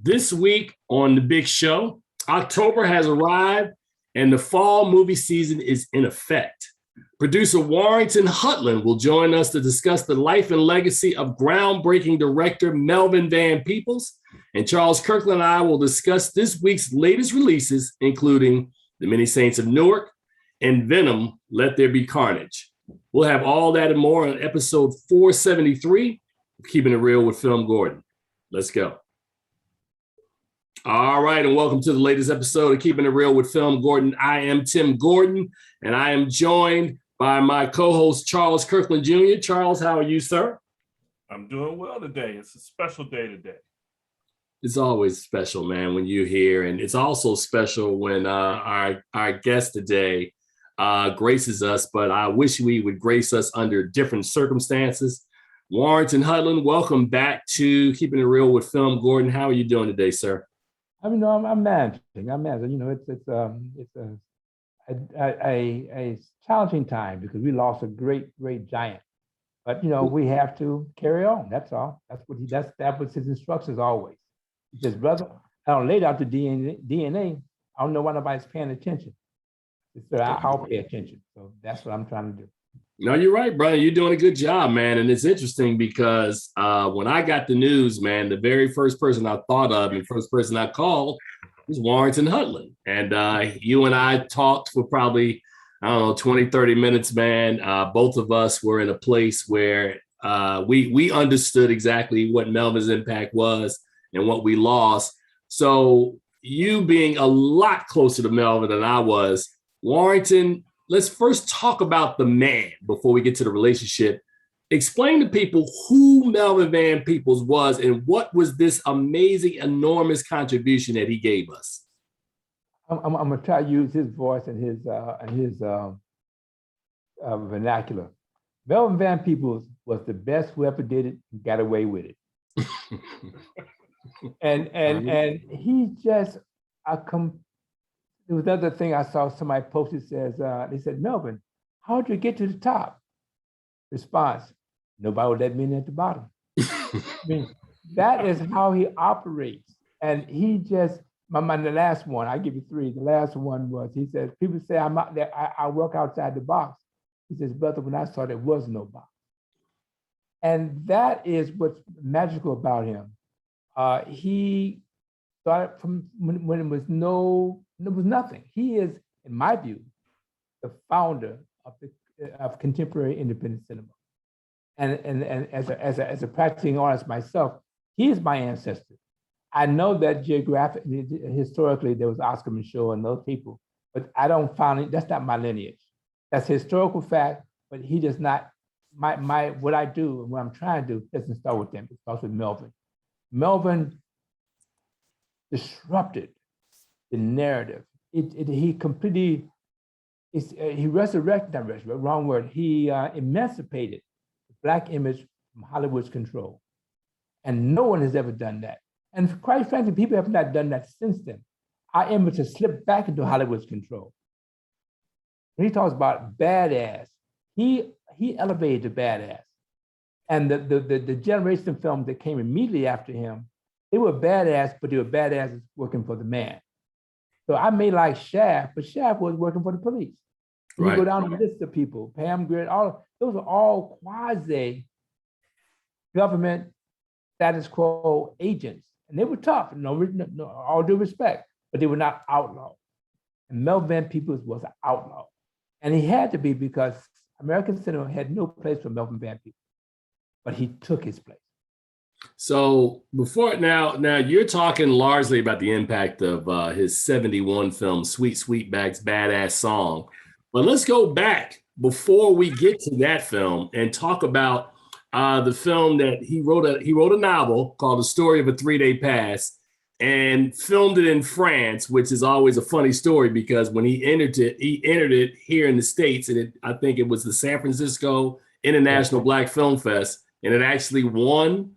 This week on The Big Show, October has arrived and the fall movie season is in effect. Producer Warrington Hudlin will join us to discuss the life and legacy of groundbreaking director Melvin Van Peebles. And Charles Kirkland and I will discuss this week's latest releases, including The Many Saints of Newark and Venom, Let There Be Carnage. We'll have all that and more on episode 473 of Keeping It Real with FilmGordon. Let's go. All right, and welcome to the latest episode of Keeping It Real with FilmGordon. I am Tim Gordon, and I am joined by my co-host, Charles Kirkland Jr. Charles, how are you, sir? I'm doing well today. It's a special day today. It's always special, man, when you're here, and it's also special when our guest today graces us, but I wish we would grace us under different circumstances. Warrington Hudlin, welcome back to Keeping It Real with FilmGordon. How are you doing today, sir? I'm managing. You know, it's a challenging time because we lost a great giant. But you know, we have to carry on. That's all. That was his instructions always. He says, brother, I don't laid out the DNA. I don't know why nobody's paying attention. So I'll pay attention. So that's what I'm trying to do. No, you're right, brother. You're doing a good job, man. And it's interesting because when I got the news, man, the very first person I thought of and first person I called was Warrington Hudlin. And you and I talked for probably, 20, 30 minutes, man. Both of us were in a place where we understood exactly what Melvin's impact was and what we lost. So you being a lot closer to Melvin than I was, Warrington, let's first talk about the man before we get to the relationship. Explain to people who Melvin Van Peebles was and what was this amazing, enormous contribution that he gave us. I'm going to try to use his voice and his vernacular. Melvin Van Peebles was the best who ever did it and got away with it. and he just there was another thing I saw somebody posted says, they said, Melvin, how'd you get to the top? Response, nobody would let me in at the bottom. I mean, that is how he operates. And he just, the last one, I give you three. The last one was, he says, people say I'm out there, I work outside the box. He says, brother, when I saw there was no box. And that is what's magical about him. He started from when it was nothing. He is, in my view, the founder of contemporary independent cinema. And as a practicing artist myself, he is my ancestor. I know that historically, there was Oscar Micheaux and those people, but I don't find it, that's not my lineage. That's a historical fact, but he does not, what I do and what I'm trying to do doesn't start with them, it starts with Melvin. Melvin disrupted the narrative. He completely, he resurrected, wrong word. He emancipated the Black image from Hollywood's control. And no one has ever done that. And quite frankly, people have not done that since then. Our image has slipped back into Hollywood's control. When he talks about badass, he elevated the badass. And the generation of films that came immediately after him, they were badass, but they were badasses working for the man. So I may like Shaft, but Shaft was working for the police. Right. You go down the list of people, Pam Grier, those are all quasi-government status quo agents. And they were tough, no, all due respect, but they were not outlaws. And Melvin Van Peebles was an outlaw. And he had to be because American cinema had no place for Melvin Van Peebles, but he took his place. So now you're talking largely about the impact of his 71 film, Sweet Sweetback's Badass Song. But let's go back before we get to that film and talk about the film that he wrote a novel called The Story of a 3-Day Pass and filmed it in France, which is always a funny story because when he entered it here in the States, and I think it was the San Francisco International Black Film Fest, and it actually won.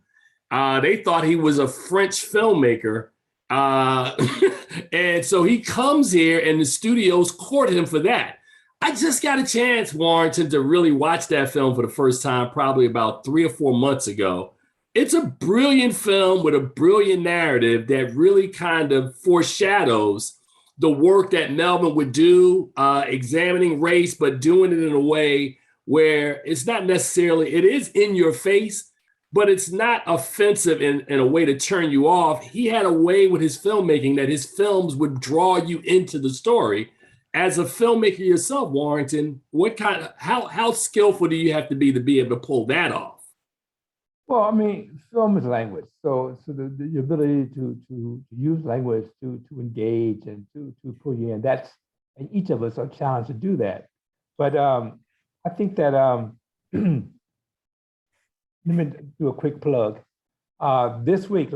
They thought he was a French filmmaker. And so he comes here and the studios court him for that. I just got a chance, Warrington, to really watch that film for the first time, probably about 3 or 4 months ago. It's a brilliant film with a brilliant narrative that really kind of foreshadows the work that Melvin would do, examining race, but doing it in a way where it's not necessarily, it is in your face, but it's not offensive in a way to turn you off. He had a way with his filmmaking that his films would draw you into the story. As a filmmaker yourself, Warrington, how skillful do you have to be able to pull that off? Well, I mean, film is language. So the ability to use language to engage and to pull you in, and each of us are challenged to do that. But I think that, let me do a quick plug. Last week,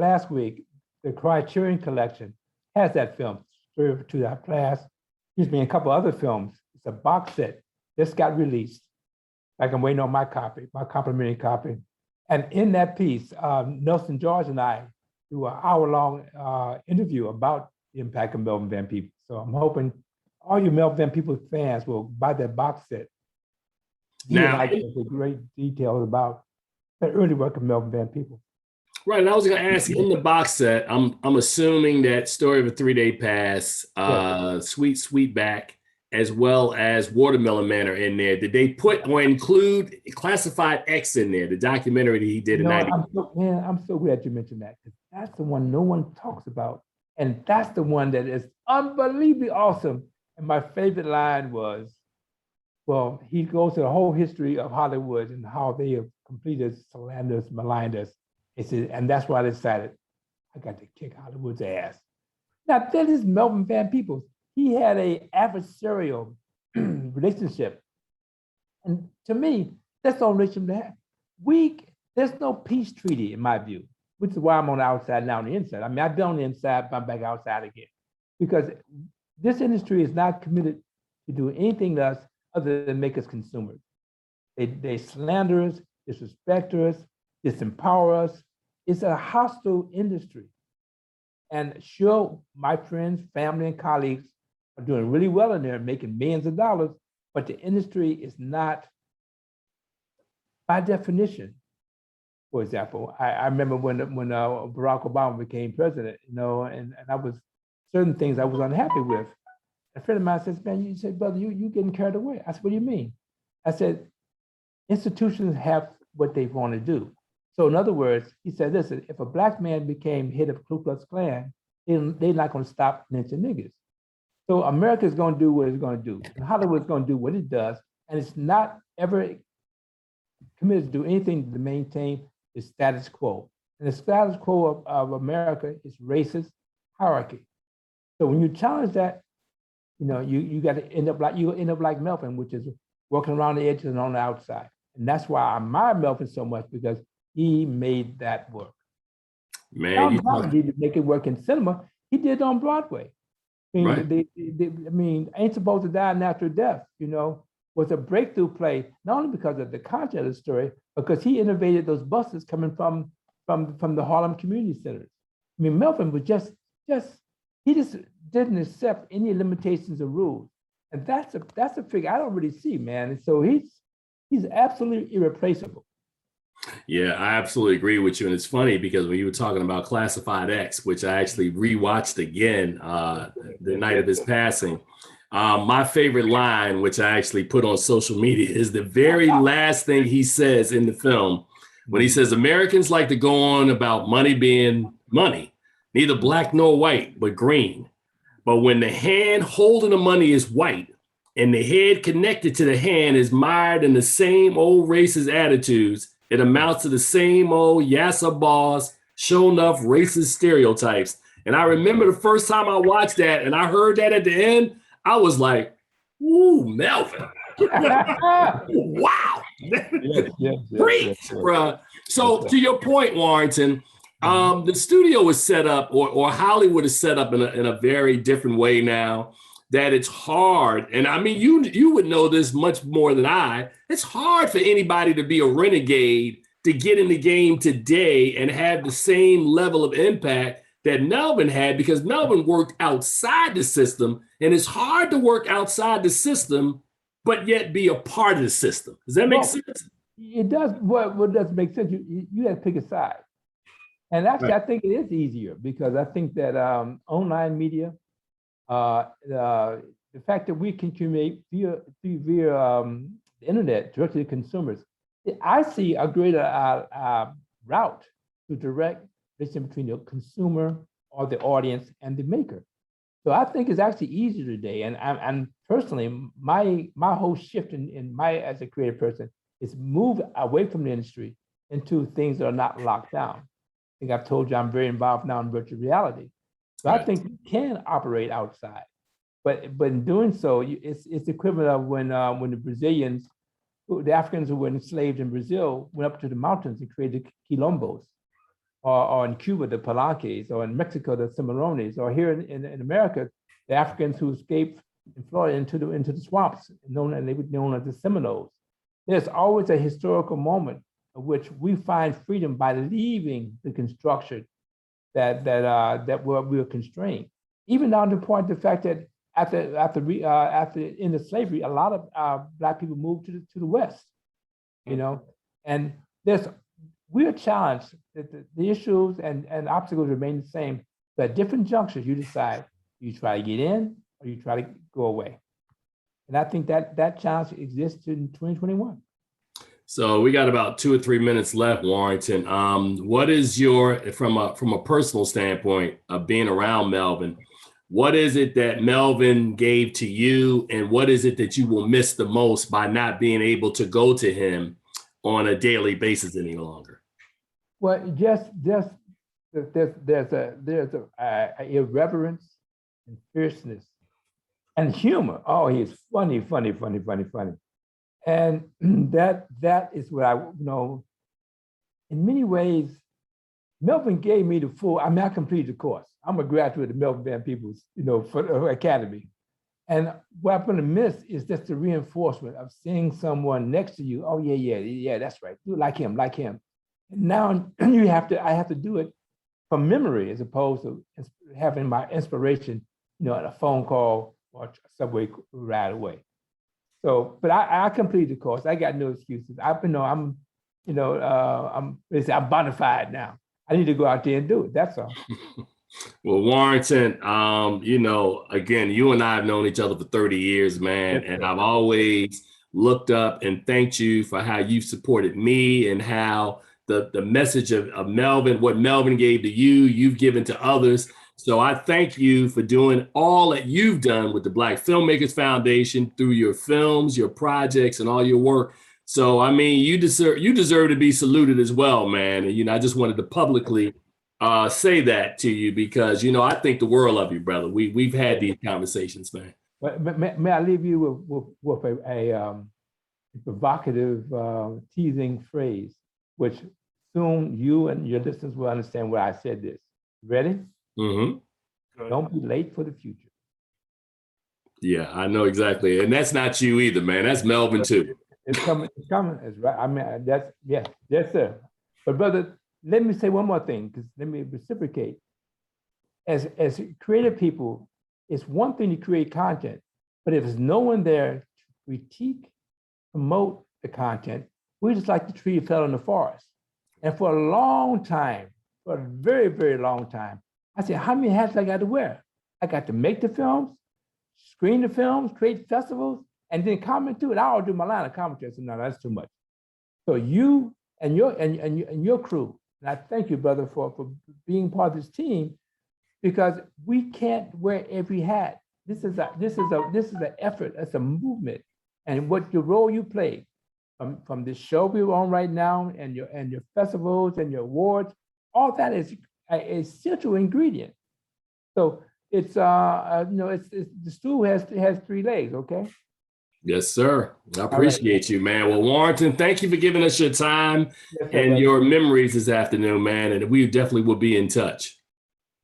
the Criterion Collection has that film, to Our Class, excuse me, and a couple other films. It's a box set, just got released. Like I'm waiting on my copy, my complimentary copy. And in that piece, Nelson George and I do an hour-long interview about the impact of Melvin Van Peebles. So I'm hoping all you Melvin Van Peebles fans will buy that box set. Now, I get great details about the early work of Melvin Van Peebles. Right, and I was going to ask you, in the box set, I'm assuming that Story of a 3-Day Pass, Sweet Sweetback, as well as Watermelon Man are in there. Did they put or include Classified X in there, the documentary that he did in 90? I'm so glad you mentioned that, because that's the one no one talks about. And that's the one that is unbelievably awesome. And my favorite line was, well, he goes to the whole history of Hollywood and how they have completed, slandered, maligned us. And that's why I decided I got to kick Hollywood's ass. Now, that is Melvin Van Peebles. He had an adversarial relationship. And to me, that's the only relationship to have. There's no peace treaty, in my view, which is why I'm on the outside now on the inside. I mean, I've been on the inside, but I'm back outside again. Because this industry is not committed to do anything else other than make us consumers. They slander us, disrespect us, disempower us. It's a hostile industry. And sure, my friends, family, and colleagues are doing really well in there, making millions of dollars, but the industry is not, by definition. For example, I remember when Barack Obama became president, and I was, certain things I was unhappy with. A friend of mine says, man, you said, brother, you getting carried away. I said, what do you mean? I said, institutions have what they want to do. So in other words, he said, listen, if a Black man became head of Ku Klux Klan, they're not going to stop lynching niggas. So America is going to do what it's going to do. And Hollywood is going to do what it does. And it's not ever committed to do anything to maintain the status quo. And the status quo of America is racist hierarchy. So when you challenge that, you got to end up like Melvin, which is working around the edges and on the outside. And that's why I admire Melvin so much, because he made that work. Man, he didn't make it work in cinema. He did it on Broadway. I mean, Ain't Supposed to Die a Natural Death, was a breakthrough play, not only because of the content of the story, because he innovated those buses coming from the Harlem community centers. I mean, Melvin was just he just didn't accept any limitations or rules. And that's a figure I don't really see, man. And so he's absolutely irreplaceable. Yeah, I absolutely agree with you. And it's funny because when you were talking about Classified X, which I actually rewatched again the night of his passing, my favorite line, which I actually put on social media, is the very last thing he says in the film, when he says, Americans like to go on about money being money, neither black nor white, but green. But when the hand holding the money is white and the head connected to the hand is mired in the same old racist attitudes, it amounts to the same old yassa boss, show enough racist stereotypes. And I remember the first time I watched that and I heard that at the end, I was like, ooh, Melvin. Wow. Preach, bro. So to your point, Warrington, the studio was set up, or Hollywood is set up in a very different way now, that it's hard. And I mean, you would know this much more than I. It's hard for anybody to be a renegade to get in the game today and have the same level of impact that Melvin had, because Melvin worked outside the system, and it's hard to work outside the system, but yet be a part of the system. Does that make sense? It does. What doesn't make sense, you have to pick a side. And actually, I think it is easier because I think that online media, the fact that we can communicate via the internet directly to consumers, I see a greater route to direct relation between the consumer or the audience and the maker. So I think it's actually easier today. And personally, my whole shift in my as a creative person is move away from the industry into things that are not locked down. I think I've told you I'm very involved now in virtual reality. So I think you can operate outside, but in doing so, it's equivalent of when the Brazilians, the Africans who were enslaved in Brazil, went up to the mountains and created quilombos, or in Cuba the Palenques, or in Mexico the Cimarrones, or here in America the Africans who escaped in Florida into the swamps, and they were known as the Seminoles. There's always a historical moment in which we find freedom by leaving the construction that we were constrained. Even down to the point the fact that after the end of slavery, a lot of Black people moved to the West, you know, and we're challenged that the issues and obstacles remain the same, but at different junctures, you decide you try to get in or you try to go away. And I think that challenge exists in 2021. So we got about 2 or 3 minutes left, Warrington. What is from a personal standpoint of being around Melvin, what is it that Melvin gave to you, and what is it that you will miss the most by not being able to go to him on a daily basis any longer? Well, just there's a irreverence and fierceness and humor. Oh, he's funny. And that is what I know. In many ways, Melvin gave me the full. I mean, I completed the course. I'm a graduate of Melvin Van Peebles, for Academy. And what I'm going to miss is just the reinforcement of seeing someone next to you. Oh yeah, that's right. Do like him. And now I have to do it from memory as opposed to having my inspiration, at a phone call or a subway ride away. So, but I completed the course. I got no excuses. I'm bona fide now. I need to go out there and do it. That's all. Well, Warrington, again, you and I have known each other for 30 years, man. And I've always looked up and thanked you for how you've supported me and how the message of Melvin, what Melvin gave to you, you've given to others. So I thank you for doing all that you've done with the Black Filmmakers Foundation through your films, your projects, and all your work. So, I mean, you deserve to be saluted as well, man. And, I just wanted to publicly say that to you because, I think the world of you, brother. We've had these conversations, man. May I leave you with a provocative, teasing phrase, which soon you and your listeners will understand why I said this. Ready? Mm-hmm. Don't be late for the future. Yeah, I know exactly. And that's not you either, man. That's Melvin too. It's coming. It's right. I mean, yes, sir. But brother, let me say one more thing, because let me reciprocate. As creative people, it's one thing to create content, but if there's no one there to critique, promote the content, we just like the tree that fell in the forest. And for a long time, for a very, very long time, I said, how many hats I got to wear? I got to make the films, screen the films, create festivals, and then comment to it. I already do my line of commentary. I said, no, that's too much. So you and your crew, and I thank you, brother, for being part of this team, because we can't wear every hat. This is an effort. It's a movement, and what your role you play from this show we're on right now, and your festivals and your awards, all that is an essential ingredient. So it's the stool has 3 legs. Okay. Yes, sir. I appreciate you, man. Well, Warrington, thank you for giving us your time and your memories this afternoon, man. And we definitely will be in touch.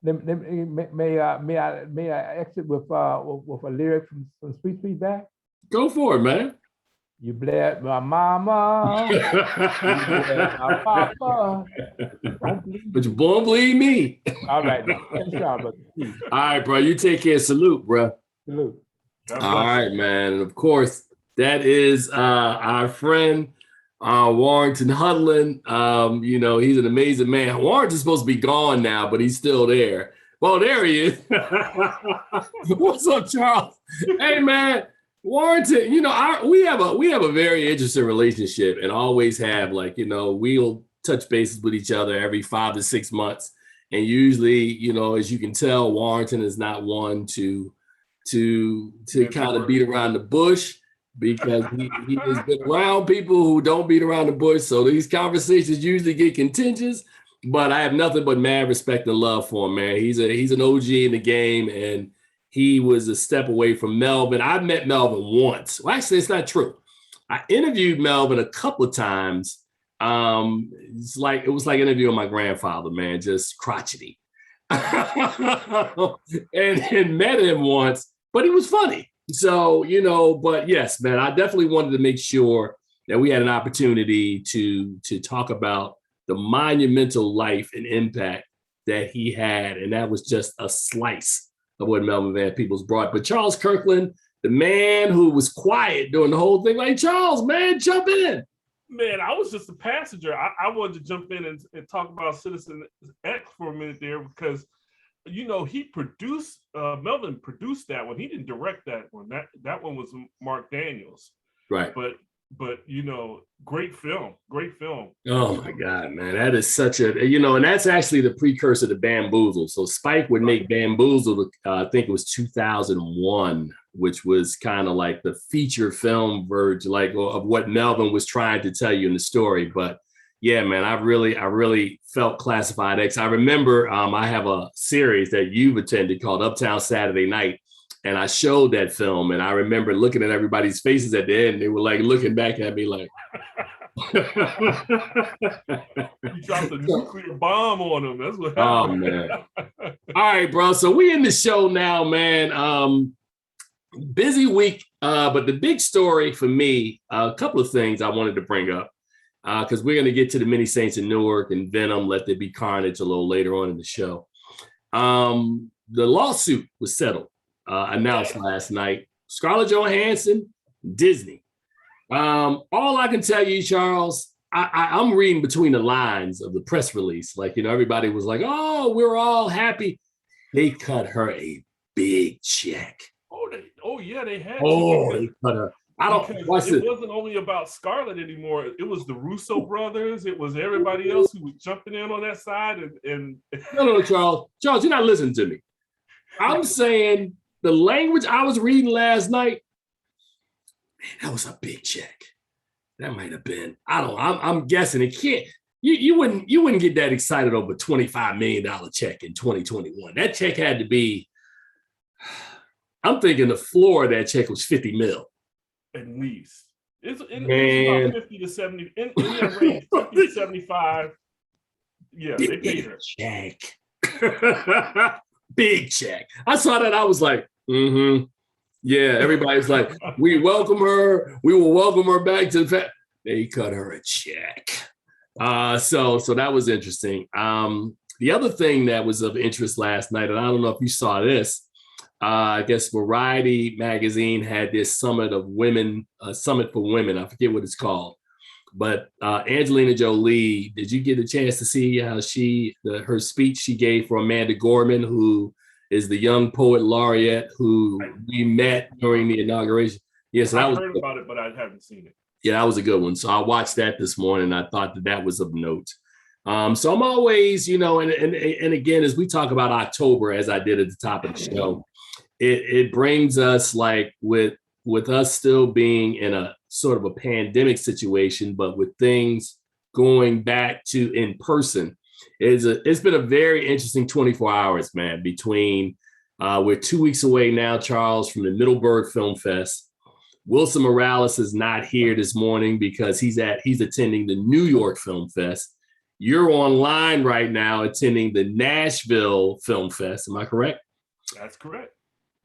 May I exit with a lyric from Sweet Sweetback? Go for it, man. You bled my mama, you bled my papa. But you won't believe me. All right, now. All right, bro. You take care. Salute, bro. Salute. All right, man. And of course, that is our friend, Warrington Hudlin. He's an amazing man. Warrington's supposed to be gone now, but he's still there. Well, there he is. What's up, Charles? Hey, man, Warrington. We have a very interesting relationship, and always have. We'll touch bases with each other every 5 to 6 months, and usually, as you can tell, Warrington is not one to kind of beat around the bush, because he has been around people who don't beat around the bush. So these conversations usually get contentious, but I have nothing but mad respect and love for him, man. He's an OG in the game, and he was a step away from Melvin. I met Melvin once. Well, actually, it's not true. I interviewed Melvin a couple of times. It was like interviewing my grandfather, man, just crotchety. and met him once, but he was funny. So, but yes, man, I definitely wanted to make sure that we had an opportunity to talk about the monumental life and impact that he had. And that was just a slice of what Melvin Van Peebles brought. But Charles Kirkland, the man who was quiet during the whole thing, like, Charles, man, jump in. Man, I was just a passenger. I wanted to jump in and talk about Citizen X for a minute there, because he produced, Melvin produced that one. He didn't direct that one. That one was Mark Daniels. Right. But great film. Oh my God, man. That is such and that's actually the precursor to Bamboozle. So Spike would make Bamboozle, I think it was 2001, which was kind of like the feature film version, of what Melvin was trying to tell you in the story. But yeah, man, I really felt Classified X. I remember I have a series that you've attended called Uptown Saturday Night, and I showed that film, and I remember looking at everybody's faces at the end. They were like looking back at me like, you dropped a nuclear bomb on them. That's what happened. Oh, man. All right, bro. So we in the show now, man. Busy week, but the big story for me, a couple of things I wanted to bring up. Because we're going to get to the Many Saints in Newark and Venom, Let There Be Carnage a little later on in the show. The lawsuit was settled, announced last night. Scarlett Johansson, Disney. All I can tell you, Charles, I'm reading between the lines of the press release. Everybody was like, oh, we're all happy. They cut her a big check. They had to. They cut her. It wasn't only about Scarlett anymore. It was the Russo brothers. It was everybody else who was jumping in on that side. And No, Charles, you're not listening to me. I'm saying the language I was reading last night, man, that was a big check. That might have been. I'm guessing it can't. You wouldn't get that excited over a $25 million check in 2021. That check had to be. I'm thinking the floor of that check was 50 mil. At least. It's about 50 to 70, in that range, 50 to 75. Yeah, they paid her. Check. Big check. I saw that. I was like, yeah, everybody's like, we welcome her. We will welcome her back to the They cut her a check. So that was interesting. The other thing that was of interest last night, and I don't know if you saw this, I guess Variety magazine had this summit for women. I forget what it's called, but Angelina Jolie. Did you get a chance to see how her speech she gave for Amanda Gorman, who is the young poet laureate who we met during the inauguration? Yes, I heard about it, but I haven't seen it. Yeah, that was a good one. So I watched that this morning. I thought that was of note. So I'm always, and again, as we talk about October, as I did at the top of the show, it brings us with us still being in a sort of a pandemic situation, but with things going back to in person, it's been a very interesting 24 hours, man, between we're 2 weeks away now, Charles, from the Middleburg Film Fest. Wilson Morales is not here this morning because he's attending the New York Film Fest. You're online right now attending the Nashville Film Fest. Am I correct? That's correct.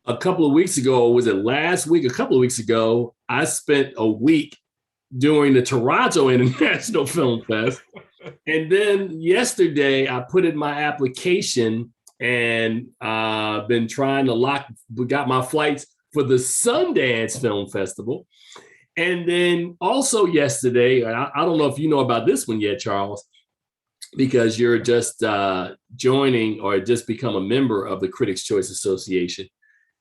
A couple of weeks ago, was it last week? A couple of weeks ago, I spent a week during the Toronto International Film Fest. And then yesterday, I put in my application and been trying to got my flights for the Sundance Film Festival. And then also yesterday, I don't know if you know about this one yet, Charles, because you're just joining or just become a member of the Critics' Choice Association.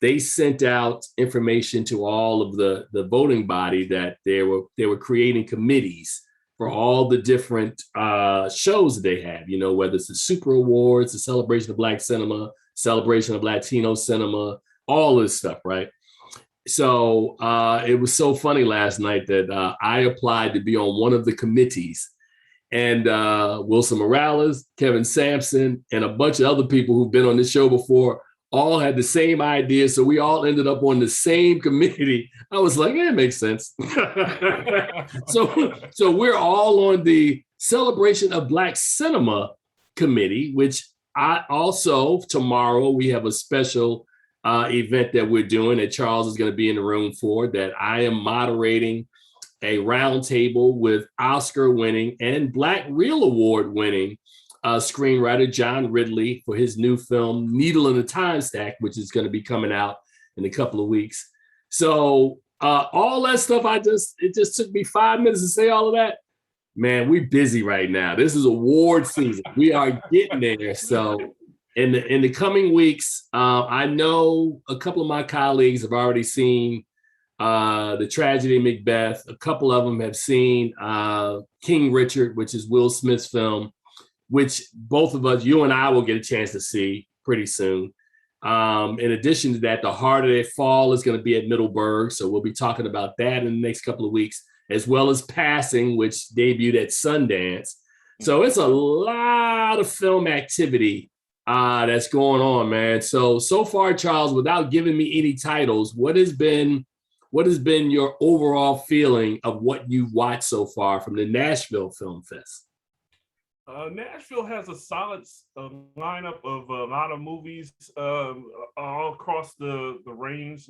They sent out information to all of the voting body that they were creating committees for all the different shows that they have, you know, whether it's the Super Awards, the Celebration of Black Cinema, Celebration of Latino Cinema, all this stuff, right? So it was so funny last night that I applied to be on one of the committees, and Wilson Morales, Kevin Sampson, and a bunch of other people who've been on this show before all had the same idea. So we all ended up on the same committee. I was like, yeah, it makes sense. So we're all on the Celebration of Black Cinema committee, which I also, tomorrow, we have a special event that we're doing that Charles is going to be in the room for, that I am moderating a roundtable with Oscar-winning and Black Reel Award-winning screenwriter John Ridley for his new film, Needle in a Time Stack, which is going to be coming out in a couple of weeks. So all that stuff, it just took me 5 minutes to say all of that. Man, we're busy right now. This is award season. We are getting there. So in the coming weeks, I know a couple of my colleagues have already seen The Tragedy of Macbeth. A couple of them have seen King Richard, which is Will Smith's film, which both of us, you and I, will get a chance to see pretty soon. In addition to that, The Heart of Their Fall is going to be at Middleburg. So we'll be talking about that in the next couple of weeks, as well as Passing, which debuted at Sundance. So it's a lot of film activity that's going on, man. So far, Charles, without giving me any titles, what has been your overall feeling of what you've watched so far from the Nashville Film Fest? Nashville has a solid lineup of a lot of movies all across the range.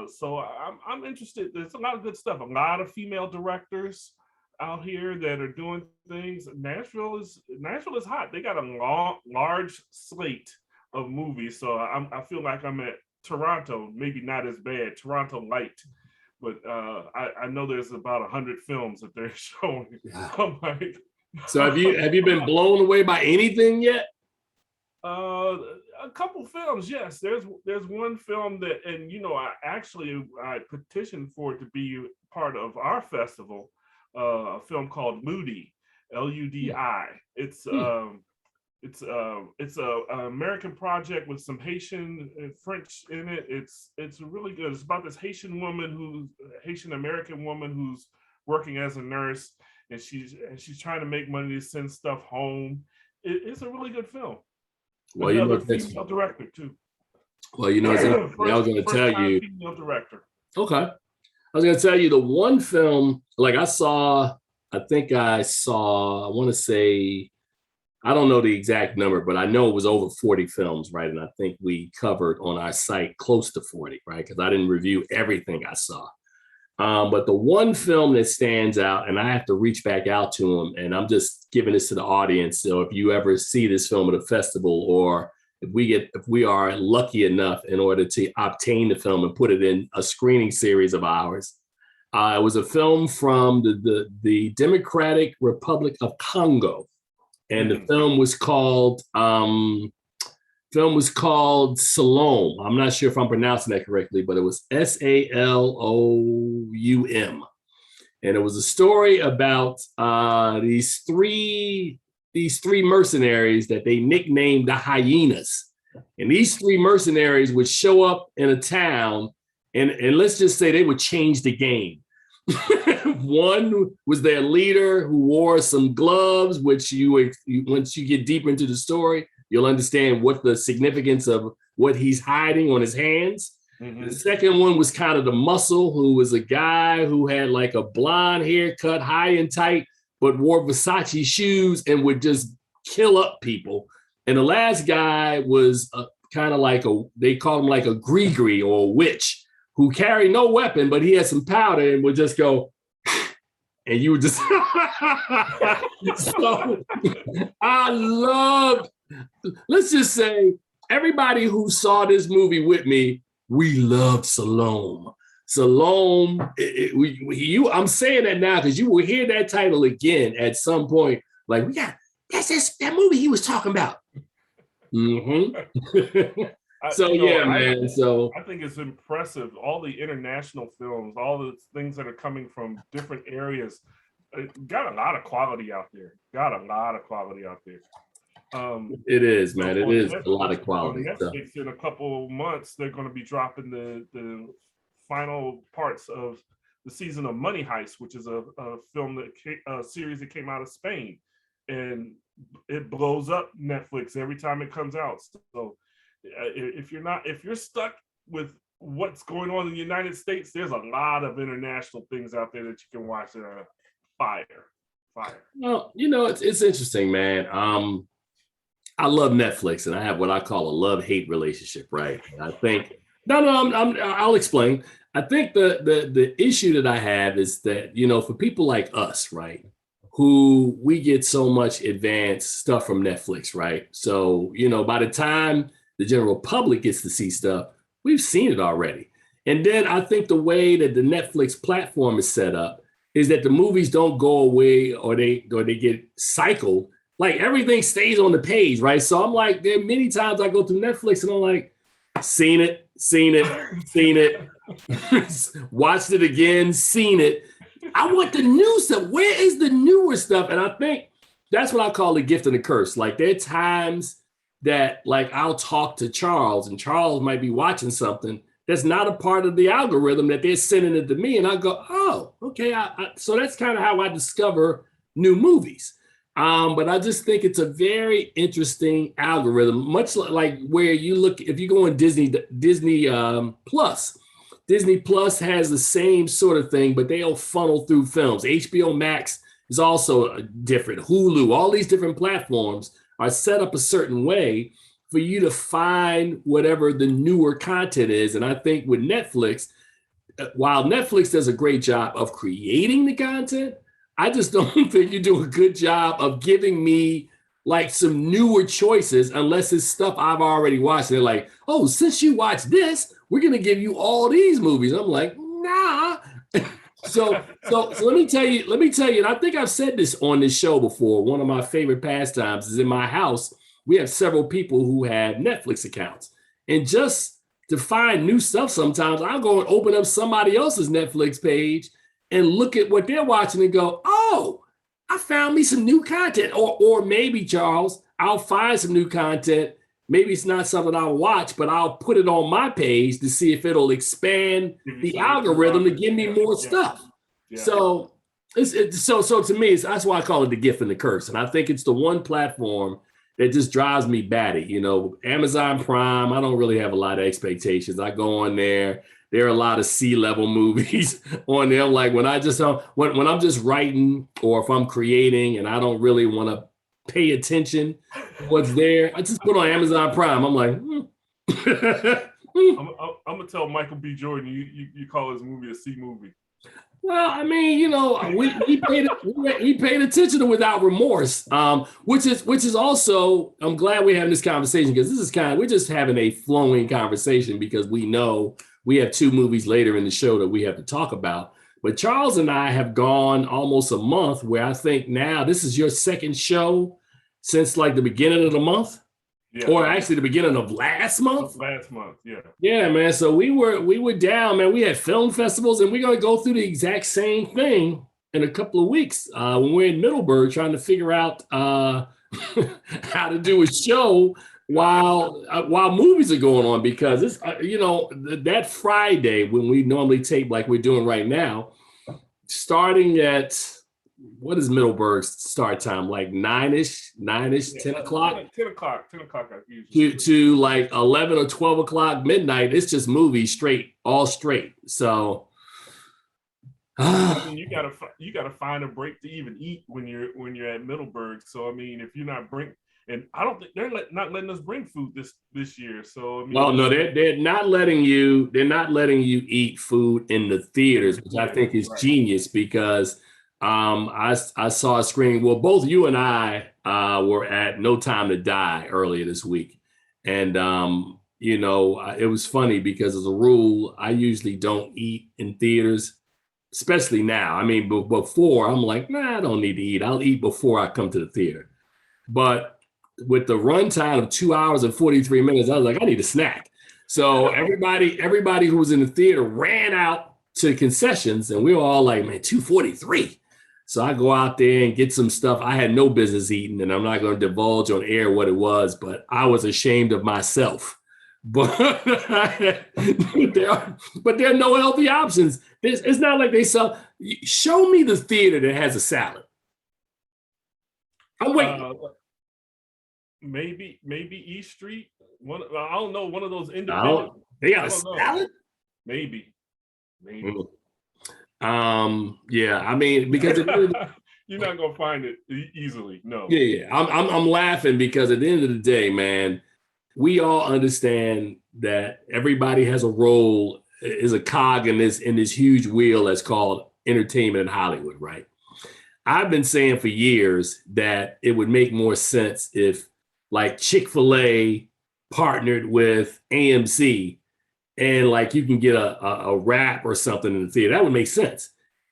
So I'm interested. There's a lot of good stuff. A lot of female directors out here that are doing things. Nashville is hot. They got a large slate of movies. So I feel like I'm at Toronto, maybe not as bad, Toronto light. But I know there's about 100 films that they're showing. I'm like, so have you been blown away by anything yet? A couple films, yes. There's one film that, and you know, I petitioned for it to be part of our festival. A film called Ludi, Ludi. It's a American project with some Haitian and French in it. It's really good. It's about this Haitian American woman who's working as a nurse, and she's trying to make money to send stuff home. It's a really good film. Well, you know, female director too. Well, you know, I was going to tell you. Female director. Okay, I was going to tell you the one film. Like I want to say, I don't know the exact number, but I know it was over 40 films, right? And I think we covered on our site close to 40, right? Because I didn't review everything I saw. But the one film that stands out, and I have to reach back out to him, and I'm just giving this to the audience. So if you ever see this film at a festival, or if we are lucky enough in order to obtain the film and put it in a screening series of ours, it was a film from the Democratic Republic of Congo, and the film was called Salom. I'm not sure if I'm pronouncing that correctly, but it was Saloum. And it was a story about these three mercenaries that they nicknamed the Hyenas. And these three mercenaries would show up in a town, and let's just say they would change the game. One was their leader, who wore some gloves, which once you get deeper into the story, you'll understand what the significance of what he's hiding on his hands. Mm-hmm. The second one was kind of the muscle, who was a guy who had like a blonde haircut, high and tight, but wore Versace shoes and would just kill up people. And the last guy was kind of like they called him like a gree or a witch, who carried no weapon, but he had some powder and would just go, and you would just, so let's just say everybody who saw this movie with me, we loved Salome. Salome. I'm saying that now because you will hear that title again at some point. Like that's that movie he was talking about. Mm-hmm. Man. So I think it's impressive. All the international films, all the things that are coming from different areas, got a lot of quality out there. It is, man. It is Netflix, a lot of quality. On Netflix, in a couple of months, they're going to be dropping the final parts of the season of Money Heist, which is a series that came out of Spain, and it blows up Netflix every time it comes out. So if you're stuck with what's going on in the United States, there's a lot of international things out there that you can watch that are fire. Well, it's interesting, man. I love Netflix, and I have what I call a love-hate relationship, right? I think I'll explain. I think the issue that I have is that, for people like us, right, who we get so much advanced stuff from Netflix, right? So, by the time the general public gets to see stuff, we've seen it already. And then I think the way that the Netflix platform is set up is that the movies don't go away or they get cycled. Like everything stays on the page, right? So I'm like, there are many times I go through Netflix and I'm like, seen it, watched it again, seen it. I want the new stuff. Where is the newer stuff? And I think that's what I call the gift and the curse. Like there are times that like I'll talk to Charles and Charles might be watching something that's not a part of the algorithm that they're sending it to me. And I go, oh, okay. So that's kind of how I discover new movies. But I just think it's a very interesting algorithm, much like where you look, if you go on Disney Plus, Disney Plus has the same sort of thing, but they'll funnel through films. HBO Max is also different. Hulu, all these different platforms are set up a certain way for you to find whatever the newer content is. And I think with Netflix, while Netflix does a great job of creating the content, I just don't think you do a good job of giving me like some newer choices unless it's stuff I've already watched. They're like, oh, since you watched this, we're going to give you all these movies. I'm like, nah. So let me tell you, and I think I've said this on this show before. One of my favorite pastimes is in my house. We have several people who have Netflix accounts. And just to find new stuff, sometimes I'll go and open up somebody else's Netflix page and look at what they're watching and go, oh, I found me some new content. Or maybe, Charles, I'll find some new content. Maybe it's not something I'll watch, but I'll put it on my page to see if it'll expand the algorithm to give me more stuff. Yeah. So so to me, that's why I call it the gift and the curse. And I think it's the one platform that just drives me batty. Amazon Prime, I don't really have a lot of expectations. I go on there. There are a lot of C-level movies on there. Like when I'm just writing or if I'm creating and I don't really want to pay attention to what's there, I just put on Amazon Prime. I'm like, I'm gonna tell Michael B. Jordan you call his movie a C movie. Well, I mean, we paid attention to Without Remorse, which is also, I'm glad we're having this conversation because we're just having a flowing conversation because we know we have two movies later in the show that we have to talk about. But Charles and I have gone almost a month where I think now this is your second show since like the beginning of the month. Yeah. Or actually the beginning of last month. Yeah. Yeah, man. So we were down, man. We had film festivals and we're going to go through the exact same thing in a couple of weeks when we're in Middleburg trying to figure out how to do a show while movies are going on, because it's that Friday when we normally tape like we're doing right now, starting at what is Middleburg's start time, like 9ish, 10 o'clock? 10 o'clock. To like 11 or 12 o'clock midnight. It's just movies all straight. So I mean, you gotta find a break to even eat when you're at Middleburg. So I mean, if you're not and I don't think they're not letting us bring food this year. So I mean, well, no, they're not letting you. They're not letting you eat food in the theaters, which I think is genius because I saw a screening. Well, both you and I were at No Time to Die earlier this week, and it was funny because as a rule, I usually don't eat in theaters, especially now. I mean, before I'm like, nah, I don't need to eat. I'll eat before I come to the theater. But with the runtime of 2 hours and 43 minutes, I was like, I need a snack. So everybody who was in the theater ran out to concessions, and we were all like, man, 2:43. So I go out there and get some stuff I had no business eating, and I'm not going to divulge on air what it was, but I was ashamed of myself. But there are no healthy options. It's not like they sell. Show me the theater that has a salad. I'm waiting. Maybe East Street. I don't know. One of those independent. They got a salad. Maybe. Yeah. I mean, because you're not gonna find it easily. No. Yeah. I'm laughing because at the end of the day, man, we all understand that everybody has a role, is a cog in this huge wheel that's called entertainment in Hollywood, right? I've been saying for years that it would make more sense if like Chick-fil-A partnered with AMC and like you can get a wrap or something in the theater. That would make sense.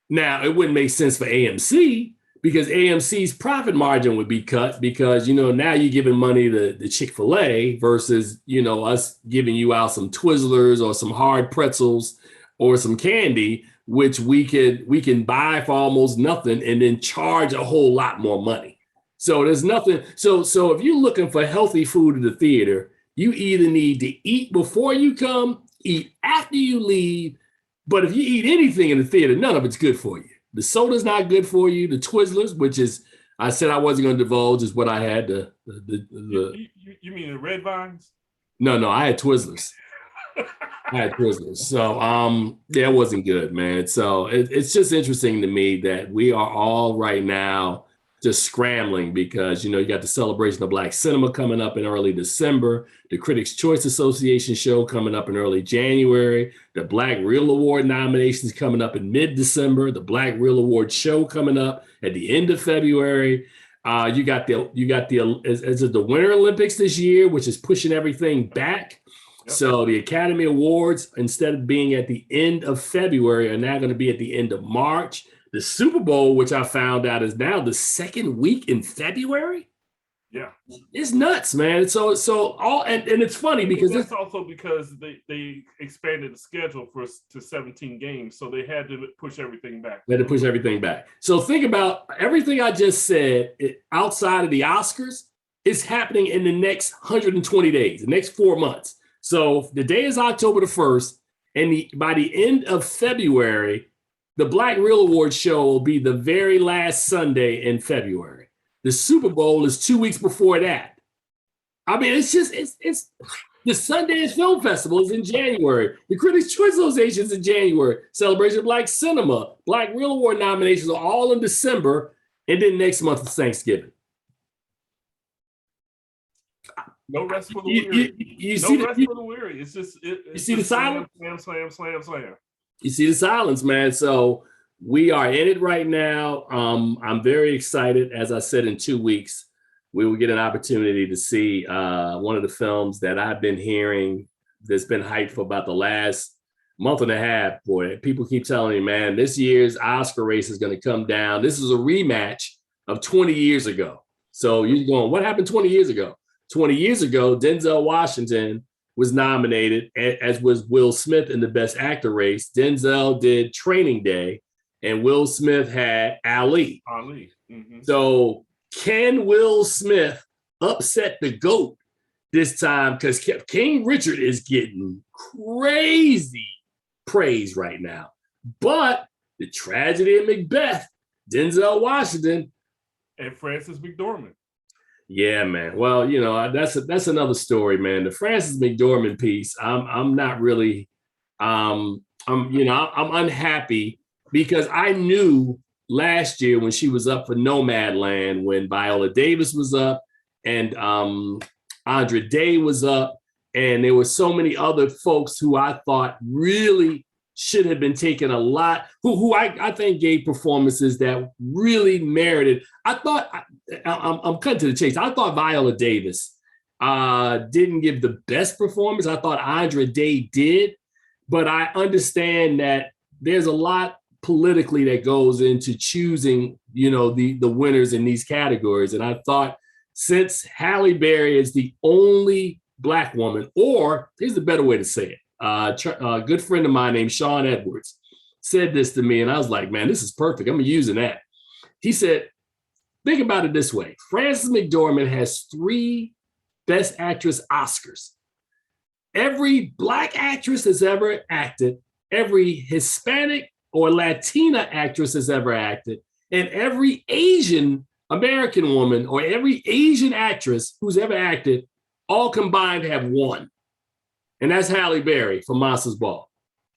Now, it wouldn't make sense for AMC because AMC's profit margin would be cut because, now you're giving money to the Chick-fil-A versus, us giving you out some Twizzlers or some hard pretzels or some candy, which we can buy for almost nothing and then charge a whole lot more money. So there's nothing. So if you're looking for healthy food in the theater, you either need to eat before you come, eat after you leave. But if you eat anything in the theater, none of it's good for you. The soda's not good for you. The Twizzlers, which is, I said I wasn't going to divulge, is what I had. You mean the Red Vines? No, I had Twizzlers. So, yeah, it wasn't good, man. So it's just interesting to me that we are all right now just scrambling because, you got the celebration of Black cinema coming up in early December, the Critics' Choice Association show coming up in early January, the Black Reel Award nominations coming up in mid-December, the Black Reel Award show coming up at the end of February. You got the is it the Winter Olympics this year, which is pushing everything back. Yep. So the Academy Awards, instead of being at the end of February, are now going to be at the end of March. The Super Bowl, which I found out is now the second week in February. Yeah, it's nuts, man. So all and it's funny because that's also because they expanded the schedule to 17 games, so they had to push everything back. So think about everything I just said outside of the Oscars is happening in the next 120 days, the next 4 months. So the day is October the 1st, and by the end of February, the Black Reel Award show will be the very last Sunday in February. The Super Bowl is 2 weeks before that. I mean, it's the Sundance Film Festival is in January. The Critics' Choice Association is in January. Celebration of Black Cinema, Black Reel Award nominations are all in December, and then next month is Thanksgiving. No rest for the weary. No rest for the weary. It's just you see the silence? Slam. You see the silence, man. So we are in it right now. I'm very excited. As I said, in 2 weeks, we will get an opportunity to see one of the films that I've been hearing that's been hyped for about the last month and a half. Boy, people keep telling me, man, this year's Oscar race is going to come down. This is a rematch of 20 years ago. So you're going, what happened 20 years ago? 20 years ago, Denzel Washington was nominated, as was Will Smith in the Best Actor race. Denzel did Training Day, and Will Smith had Ali. Mm-hmm. So can Will Smith upset the GOAT this time? Because King Richard is getting crazy praise right now. But the tragedy of Macbeth, Denzel Washington. And Frances McDormand. Yeah, man. Well, that's another story, man. The Frances McDormand piece, I'm not really, I'm unhappy because I knew last year when she was up for Nomadland, when Viola Davis was up and Andra Day was up, and there were so many other folks who I thought really should have been taken a lot, who I think gave performances that really merited. I thought, I'm cutting to the chase. I thought Viola Davis didn't give the best performance. I thought Andra Day did, but I understand that there's a lot politically that goes into choosing, the winners in these categories. And I thought since Halle Berry is the only Black woman, or here's the better way to say it. A good friend of mine named Sean Edwards said this to me, and I was like, man, this is perfect. I'm using that. He said, think about it this way. Frances McDormand has 3 Best Actress Oscars. Every Black actress has ever acted, every Hispanic or Latina actress has ever acted, and every Asian American woman or every Asian actress who's ever acted, all combined have 1. And that's Halle Berry from Monsters Ball.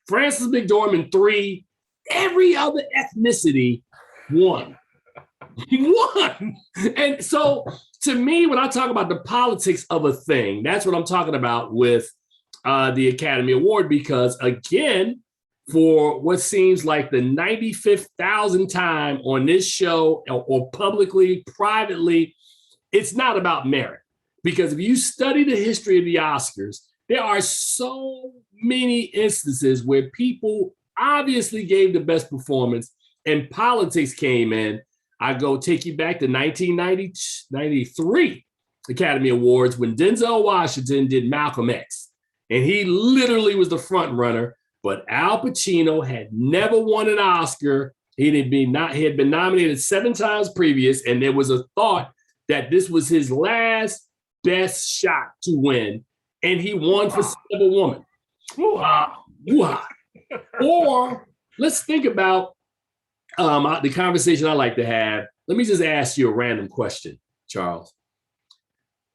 Frances McDormand 3, every other ethnicity 1. 1. And so to me, when I talk about the politics of a thing, that's what I'm talking about with the Academy Award, because again, for what seems like the 95th thousandth time on this show or publicly, privately, it's not about merit. Because if you study the history of the Oscars, there are so many instances where people obviously gave the best performance and politics came in. I go take you back to 1993 Academy Awards when Denzel Washington did Malcolm X. And he literally was the front runner, but Al Pacino had never won an Oscar. He had been nominated 7 times previous, and there was a thought that this was his last best shot to win, and he won for Son of a Woman. Or let's think about the conversation I like to have. Let me just ask you a random question, Charles.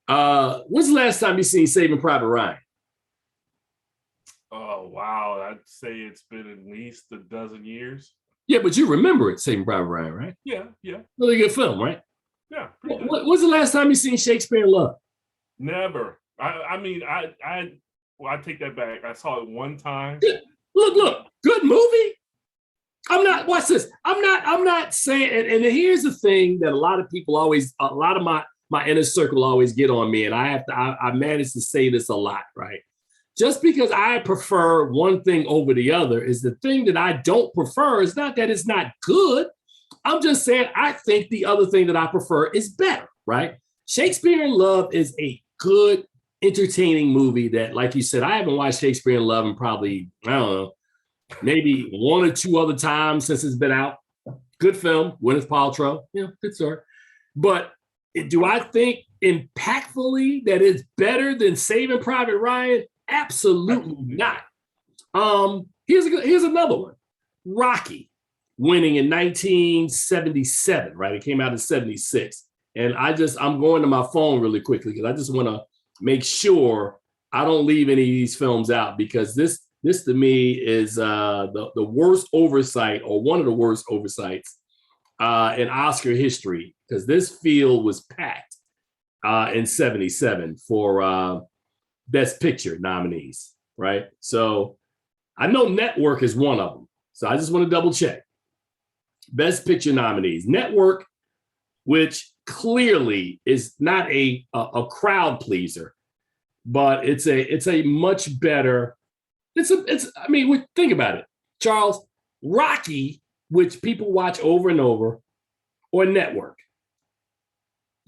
When's the last time you seen Saving Private Ryan? Oh, wow. I'd say it's been at least a dozen years. Yeah, but you remember it, Saving Private Ryan, right? Yeah. Really good film, right? Yeah. When's the last time you seen Shakespeare in Love? Never. I take that back. I saw it one time. Look, good movie. Watch this. I'm not saying, and here's the thing that a lot of people always, a lot of my inner circle always get on me, and I manage to say this a lot, right? Just because I prefer one thing over the other is the thing that I don't prefer is not that it's not good. I'm just saying I think the other thing that I prefer is better, right? Shakespeare in Love is a good, entertaining movie that, like you said, I haven't watched Shakespeare in Love in probably, I don't know, maybe 1 or 2 other times since it's been out. Good film, Gwyneth Paltrow, good story. But do I think impactfully that it's better than Saving Private Ryan? Absolutely not. Here's another one. Rocky, winning in 1977, right? It came out in 76. And I'm going to my phone really quickly because I just want to make sure I don't leave any of these films out, because this to me is the worst oversight, or one of the worst oversights in Oscar history, because this field was packed in 77 for Best Picture nominees, right? So I know Network is one of them. So I just want to double check. Best Picture nominees. Network, which clearly is not a crowd pleaser, but it's a much better, think about it, Charles. Rocky, which people watch over and over, or Network.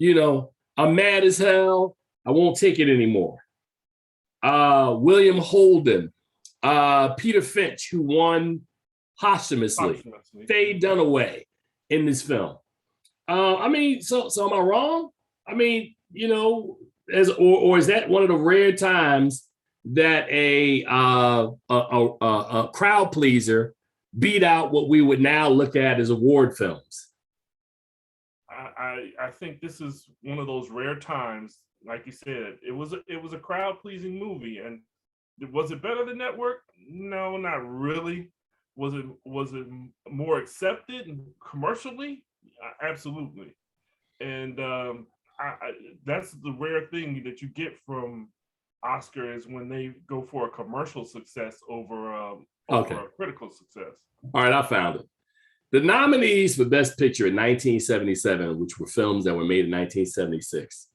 I'm mad as hell. I won't take it anymore. William Holden, Peter Finch, who won posthumously. Faye Dunaway in this film. So am I wrong? Or is that one of the rare times that a crowd pleaser beat out what we would now look at as award films? I think this is one of those rare times. Like you said, it was a crowd-pleasing movie, and was it better than Network? No, not really. Was it more accepted commercially? Absolutely. And that's the rare thing that you get from Oscar, is when they go for a commercial success over a critical success. All right, I found it. The nominees for Best Picture in 1977, which were films that were made in 1976.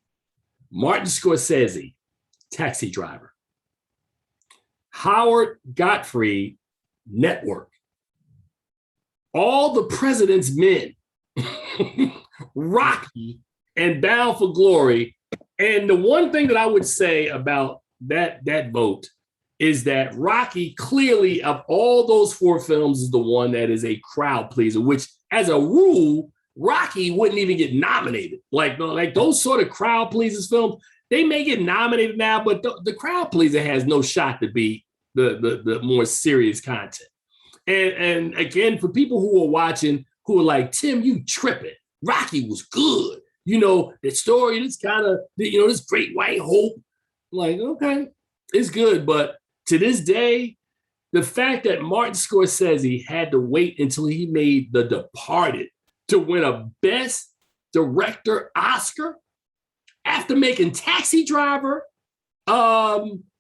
Martin Scorsese, Taxi Driver. Howard Gottfried, Network. All the President's Men, Rocky, and Bound for Glory. And the one thing that I would say about that vote is that Rocky clearly, of all those four films, is the one that is a crowd pleaser, which as a rule, Rocky wouldn't even get nominated. Like those sort of crowd pleasers films, they may get nominated now, but the crowd pleaser has no shot to beat the more serious content. And again, for people who are watching, who are like, Tim, you tripping. Rocky was good. You know, the story, this kind of, you know, this great white hope. Like, okay, it's good. But to this day, the fact that Martin Scorsese had to wait until he made The Departed to win a Best Director Oscar after making Taxi Driver,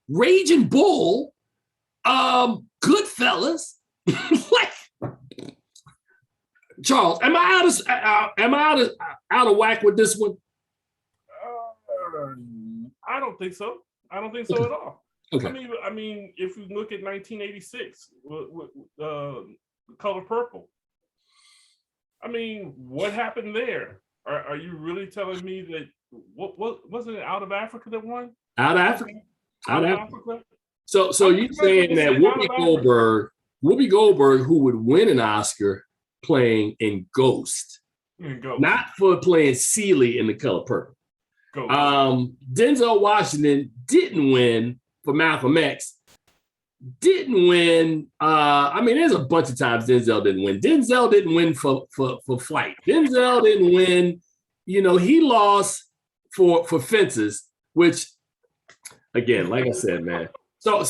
Raging Bull, Goodfellas. Like, Charles, am I out of whack with this one? I don't think so. I don't think so at all. Okay. I mean, if we look at 1986, with Color Purple. I mean, what happened there? Are you really telling me that what wasn't it Out of Africa that won? Out of Africa. So you're saying that Whoopi Goldberg, who would win an Oscar playing in Ghost, not for playing Celie in The Color Purple. Denzel Washington didn't win for Malcolm X. Didn't win. I mean, there's a bunch of times Denzel didn't win. Denzel didn't win for Flight. Denzel didn't win. You know, he lost for Fences, which, again, like I said, man. So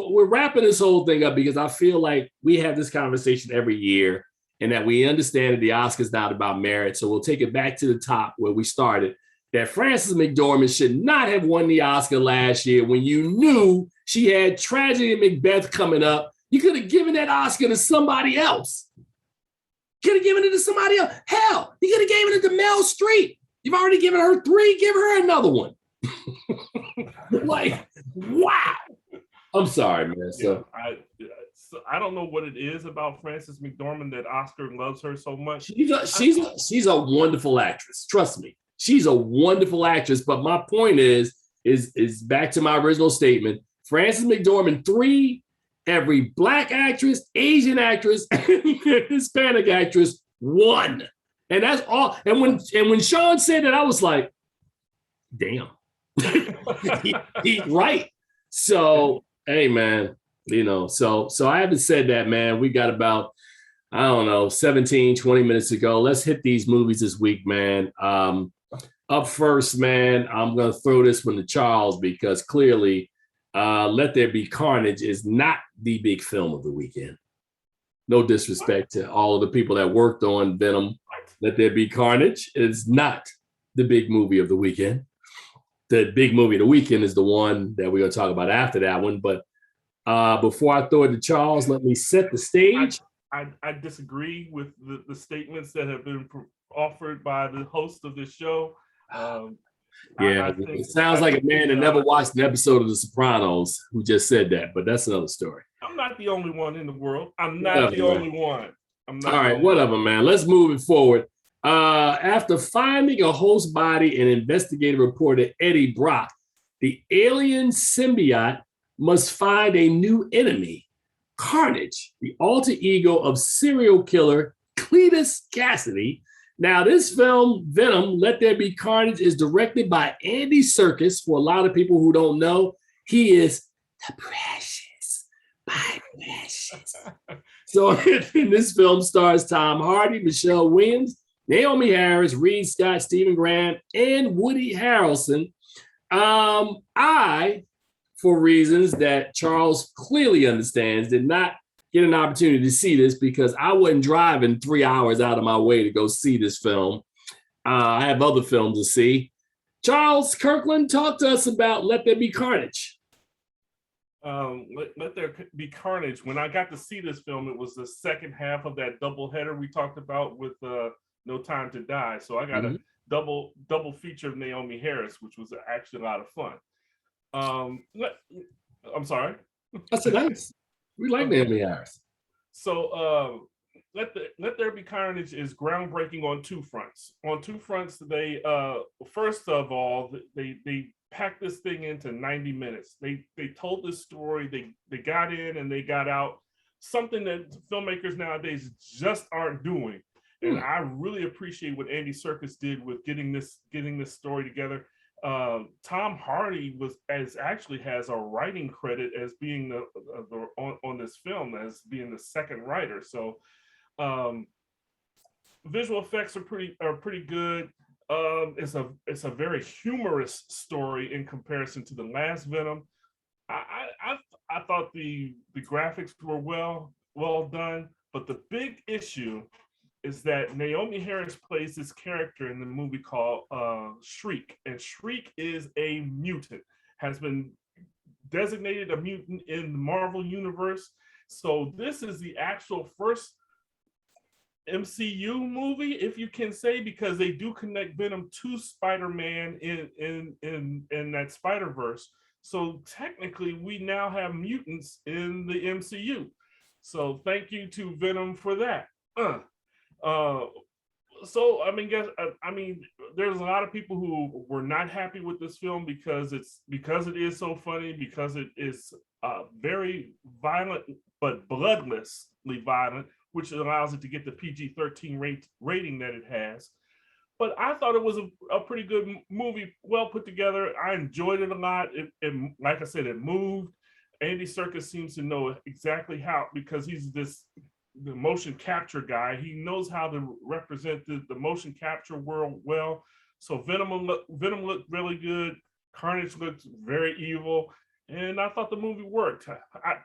we're wrapping this whole thing up because I feel like we have this conversation every year, and that we understand that the Oscar's not about merit. So we'll take it back to the top where we started. That Frances McDormand should not have won the Oscar last year when you knew she had Tragedy of Macbeth coming up. You could have given that Oscar to somebody else. Could have given it to somebody else. Hell, you could have given it to Meryl Streep. You've already given her 3. Give her another one. Like, wow. I'm sorry, man. So I don't know what it is about Frances McDormand that Oscar loves her so much. She's a wonderful actress. Trust me. She's a wonderful actress, but my point is back to my original statement. Frances McDormand 3, every Black actress, Asian actress, Hispanic actress 1, and that's all. And when Sean said that, I was like, damn, he's right. So hey, man, you know, so I haven't said that, man. We got about, I don't know, 17, 20 minutes to go. Let's hit these movies this week, man. Up first, man, I'm going to throw this one to Charles because clearly Let There Be Carnage is not the big film of the weekend. No disrespect to all of the people that worked on Venom. Let There Be Carnage is not the big movie of the weekend. The big movie of the weekend is the one that we're going to talk about after that one. But before I throw it to Charles, let me set the stage. I disagree with the statements that have been offered by the host of this show. It sounds like a man that never watched an episode of The Sopranos who just said that, but that's another story. I'm not the only one in the world. I'm not the only one. All right, whatever, man. Let's move it forward. After finding a host body and investigative reporter Eddie Brock, the alien symbiote must find a new enemy, Carnage, the alter ego of serial killer Cletus Cassidy. Now, this film, Venom, Let There Be Carnage, is directed by Andy Serkis. For a lot of people who don't know, he is the precious, my precious. So in this film stars Tom Hardy, Michelle Williams, Naomi Harris, Reed Scott, Stephen Graham, and Woody Harrelson. I, for reasons that Charles clearly understands, did not get an opportunity to see this because I wasn't driving 3 hours out of my way to go see this film. I have other films to see. Charles Kirkland, talk to us about Let There Be Carnage. Let There Be Carnage. When I got to see this film, it was the second half of that doubleheader we talked about with No Time to Die. So I got double feature of Naomi Harris, which was actually a lot of fun. I'm sorry. I said nice. We like Naomi Harris. So Let There Be Carnage is groundbreaking on two fronts. On two fronts, they first of all, they packed this thing into 90 minutes. They told this story, they got in and they got out, something that filmmakers nowadays just aren't doing. And I really appreciate what Andy Serkis did with getting this story together. Tom Hardy actually has a writing credit as being on this film as being the second writer. So visual effects are pretty good. It's a very humorous story in comparison to the last Venom. I thought the graphics were well done, but the big issue is that Naomi Harris plays this character in the movie called Shriek, and Shriek is a mutant, has been designated a mutant in the Marvel universe. So this is the actual first MCU movie, if you can say, because they do connect Venom to Spider-Man in that Spider-Verse. So technically, we now have mutants in the MCU. So thank you to Venom for that. So I mean, there's a lot of people who were not happy with this film because it is so funny, because it is very violent but bloodlessly violent, which allows it to get the PG-13 rating that it has. But I thought it was a pretty good movie, well put together. I enjoyed it a lot. It like I said, it moved. Andy Serkis seems to know exactly how, because he's the motion capture guy. He knows how to represent the motion capture world well. So Venom looked really good. Carnage looked very evil. And I thought the movie worked.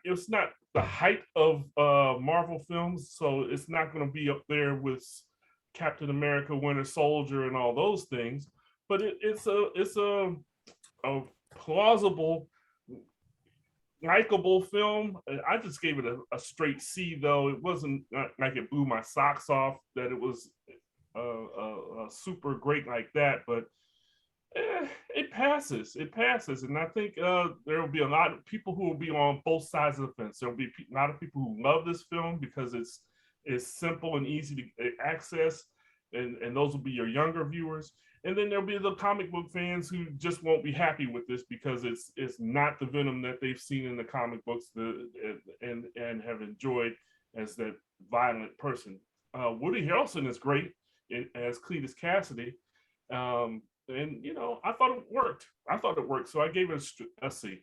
It's not the height of Marvel films, so it's not going to be up there with Captain America, Winter Soldier, and all those things. But it's a plausible, likable film. I just gave it a straight C, though. It wasn't like it blew my socks off that it was super great like that, but it passes. And I think there will be a lot of people who will be on both sides of the fence. There will be a lot of people who love this film because it's simple and easy to access, and those will be your younger viewers. And then there'll be the comic book fans who just won't be happy with this because it's not the Venom that they've seen in the comic books and have enjoyed as that violent person. Woody Harrelson is great as Cletus Cassidy. And, I thought it worked. So I gave it a C.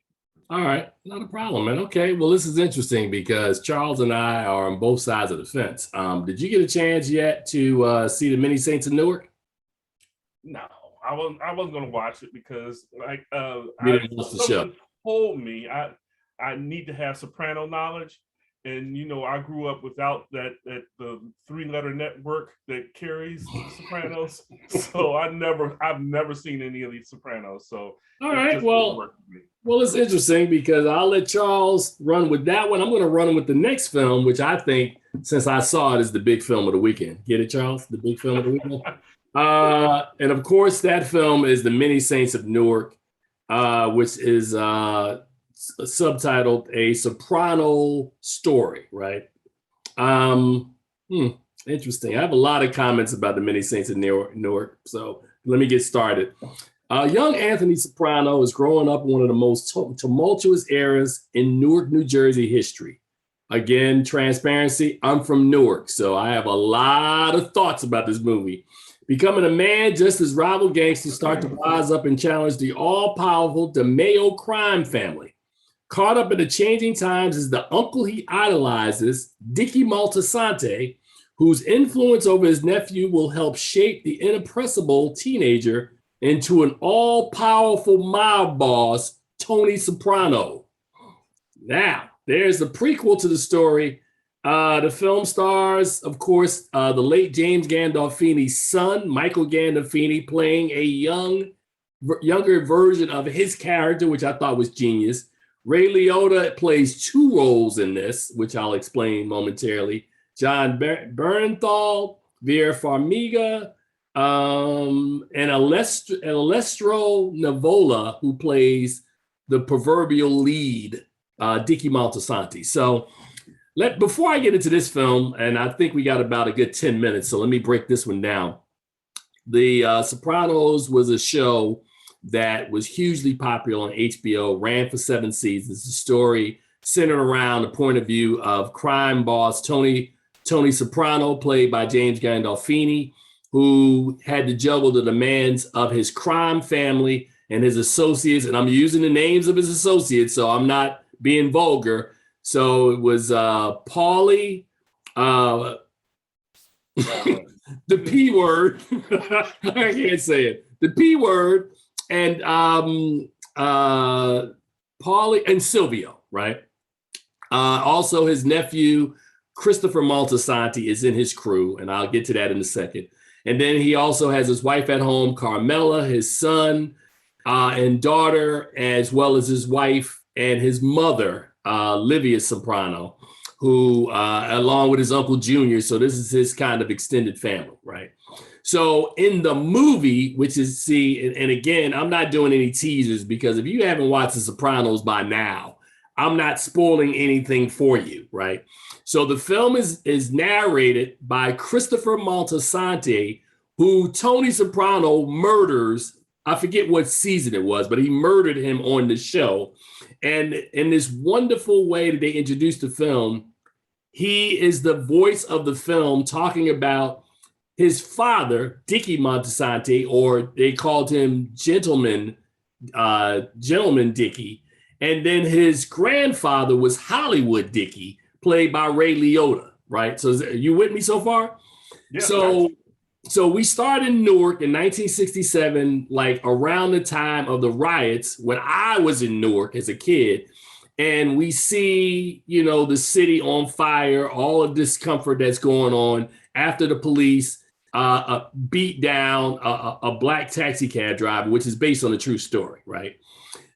All right. Not a problem, man. Okay. Well, this is interesting because Charles and I are on both sides of the fence. Did you get a chance yet to see the Many Saints of Newark? No, I wasn't going to watch it because someone told me I need to have Soprano knowledge. And, I grew up without the 3-letter network that carries Sopranos. So I've never seen any of these Sopranos. So all right, well, it's interesting because I'll let Charles run with that one. I'm going to run with the next film, which I think, since I saw it, is the big film of the weekend. Get it, Charles? The big film of the weekend. And of course, that film is The Many Saints of Newark, which is subtitled A Soprano Story, right? Interesting. I have a lot of comments about The Many Saints of Newark, so let me get started. Young Anthony Soprano is growing up in one of the most tumultuous eras in Newark, New Jersey history. Again, transparency, I'm from Newark, so I have a lot of thoughts about this movie. Becoming a man just as rival gangsters start to rise up and challenge the all-powerful DeMeo crime family. Caught up in the changing times is the uncle he idolizes, Dickie Maltasante, whose influence over his nephew will help shape the inoppressible teenager into an all-powerful mob boss, Tony Soprano. Now, there's the prequel to the story. The film stars, of course, the late James Gandolfini's son, Michael Gandolfini, playing a younger version of his character, which I thought was genius. Ray Liotta plays 2 roles in this, which I'll explain momentarily. John Bernthal, Vera Farmiga, and Alessandro Nivola, who plays the proverbial lead, Dickie Moltisanti. So before I get into this film, and I think we got about a good 10 minutes, so let me break this one down. The Sopranos was a show that was hugely popular on HBO, ran for 7 seasons. The story centered around the point of view of crime boss Tony Soprano, played by James Gandolfini, who had to juggle the demands of his crime family and his associates. And I'm using the names of his associates, so I'm not being vulgar. So it was Paulie, the P word. I can't say it. The P word, and Paulie and Silvio, right? Also, his nephew, Christopher Moltisanti, is in his crew, and I'll get to that in a second. And then he also has his wife at home, Carmela, his son and daughter, as well as his wife and his mother, Livia Soprano, who, along with his uncle Junior, so this is his kind of extended family, right? So in the movie, which is, and again, I'm not doing any teasers, because if you haven't watched The Sopranos by now, I'm not spoiling anything for you, right? So the film is narrated by Christopher Moltisanti, who Tony Soprano murders. I forget what season it was, but he murdered him on the show. And in this wonderful way that they introduced the film, he is the voice of the film, talking about his father, Dickie Moltisanti, or they called him Gentleman Dickie. And then his grandfather was Hollywood Dickie, played by Ray Liotta, right? So are you with me so far? Yeah, so we started in Newark in 1967, like around the time of the riots, when I was in Newark as a kid. And we see, the city on fire, all of discomfort that's going on after the police beat down a black taxi cab driver, which is based on a true story, right?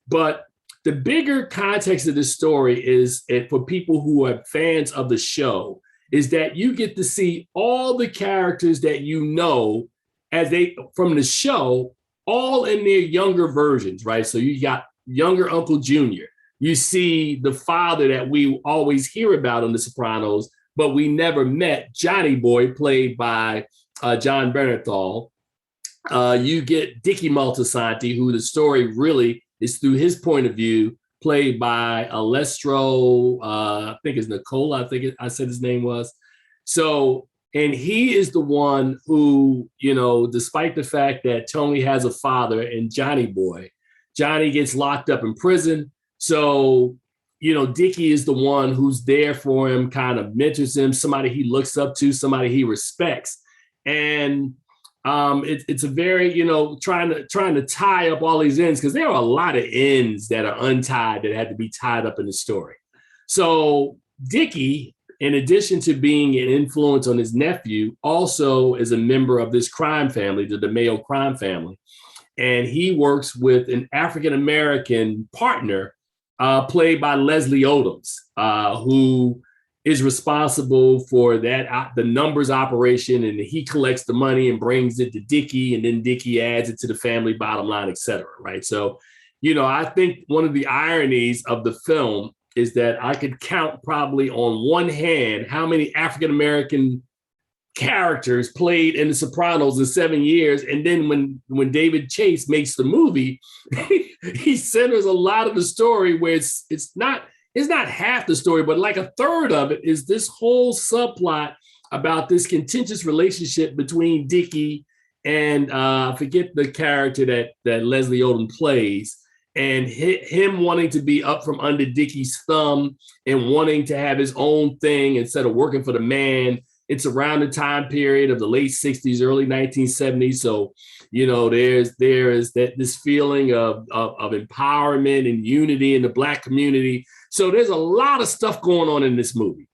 But the bigger context of this story is, for people who are fans of the show, is that you get to see all the characters that from the show, all in their younger versions, right? So you got younger Uncle Junior. You see the father that we always hear about on The Sopranos, but we never met, Johnny Boy, played by John Bernthal. You get Dickie Moltisanti, who the story really is through his point of view, played by Alessandro, I think it's Nicola, I said his name was. So, and he is the one who, despite the fact that Tony has a father and Johnny Boy, Johnny gets locked up in prison. So, Dickie is the one who's there for him, kind of mentors him, somebody he looks up to, somebody he respects. And it's a very, trying to tie up all these ends, because there are a lot of ends that are untied that had to be tied up in the story. So Dickie, in addition to being an influence on his nephew, also is a member of this crime family, the DeMeo crime family. And he works with an African-American partner played by Leslie Odoms, who is responsible for the numbers operation, and he collects the money and brings it to Dickie, and then Dickie adds it to the family bottom line, et cetera, right? So, I think one of the ironies of the film is that I could count probably on one hand how many African-American characters played in The Sopranos in 7 years. And then when David Chase makes the movie, he centers a lot of the story where it's not half the story, but like a third of it is this whole subplot about this contentious relationship between Dickie and I forget the character that Leslie Odom plays, and him wanting to be up from under Dickie's thumb and wanting to have his own thing instead of working for the man. It's around the time period of the late 60s, early 1970s. So, there is this feeling of empowerment and unity in the Black community. So there's a lot of stuff going on in this movie.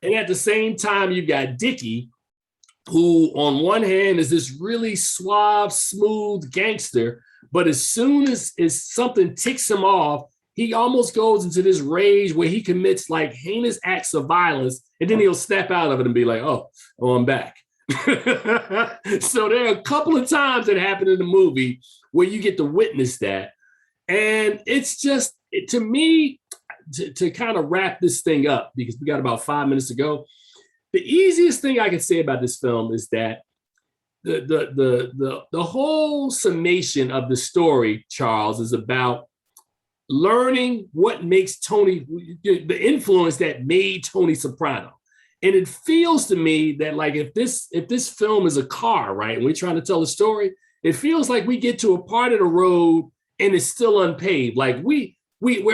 And at the same time, you've got Dickie, who on one hand is this really suave, smooth gangster, but as soon as something ticks him off, he almost goes into this rage where he commits like heinous acts of violence, and then he'll snap out of it and be like, oh, I'm back. So there are a couple of times that happen in the movie where you get to witness that. And it's just, to me, to kind of wrap this thing up, because we got about 5 minutes to go, the easiest thing I can say about this film is that the whole summation of the story, Charles, is about learning what makes Tony, the influence that made Tony Soprano. And it feels to me that, like, if this film is a car, right, and we're trying to tell a story, it feels like we get to a part of the road and it's still unpaved. Like we're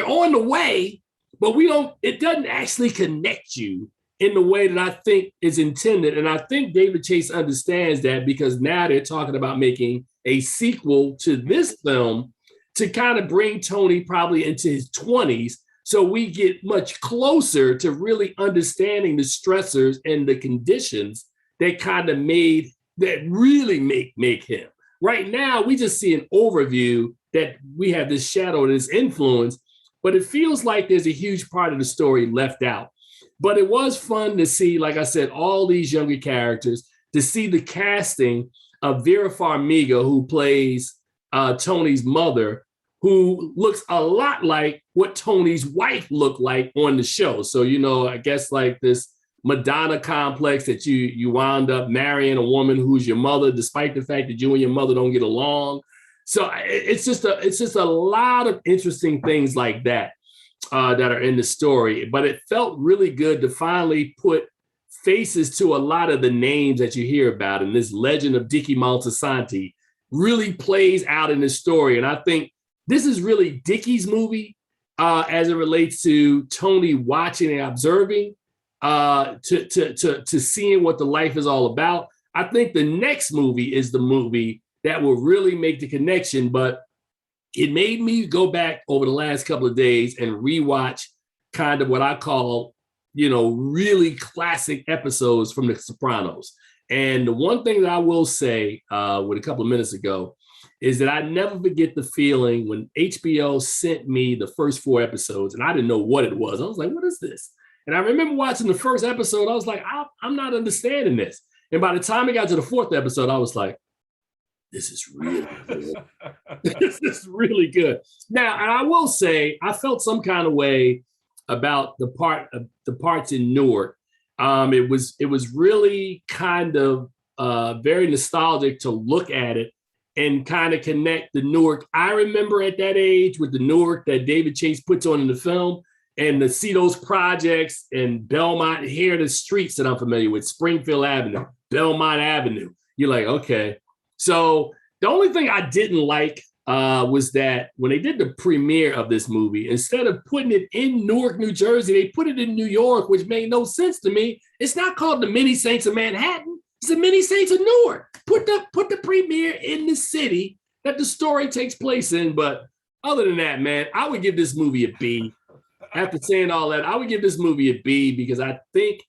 on the way, but it doesn't actually connect you in the way that I think is intended. And I think David Chase understands that, because now they're talking about making a sequel to this film to kind of bring Tony probably into his 20s. So we get much closer to really understanding the stressors and the conditions that kind of really make him. Right now, we just see an overview that we have this shadow and this influence, but it feels like there's a huge part of the story left out. But it was fun to see, like I said, all these younger characters, to see the casting of Vera Farmiga, who plays Tony's mother, who looks a lot like what Tony's wife looked like on the show. So, I guess like this Madonna complex that you wound up marrying a woman who's your mother, despite the fact that you and your mother don't get along. So it's just a lot of interesting things like that that are in the story. But it felt really good to finally put faces to a lot of the names that you hear about. And this legend of Dickie Moltisanti really plays out in this story. And I think this is really Dickie's movie as it relates to Tony watching and observing, to seeing what the life is all about. I think the next movie is the movie that will really make the connection. But it made me go back over the last couple of days and rewatch kind of what I call, really classic episodes from The Sopranos. And the one thing that I will say with a couple of minutes ago is that I never forget the feeling when HBO sent me the first 4 episodes and I didn't know what it was. I was like, what is this? And I remember watching the first episode, I was like, I'm not understanding this. And by the time it got to the 4th episode, I was like, this is really good. This is really good. Now, and I will say, I felt some kind of way about the parts in Newark. It was really kind of very nostalgic to look at it and kind of connect the Newark I remember at that age with the Newark that David Chase puts on in the film, and to see those projects in Belmont. Here are the streets that I'm familiar with: Springfield Avenue, Belmont Avenue. You're like, okay. So the only thing I didn't like was that when they did the premiere of this movie, instead of putting it in Newark, New Jersey, they put it in New York, which made no sense to me. It's not called the Many Saints of Manhattan. It's the Many Saints of Newark. Put the premiere in the city that the story takes place in. But other than that, man, I would give this movie a B. After saying all that, I would give this movie a B, because I think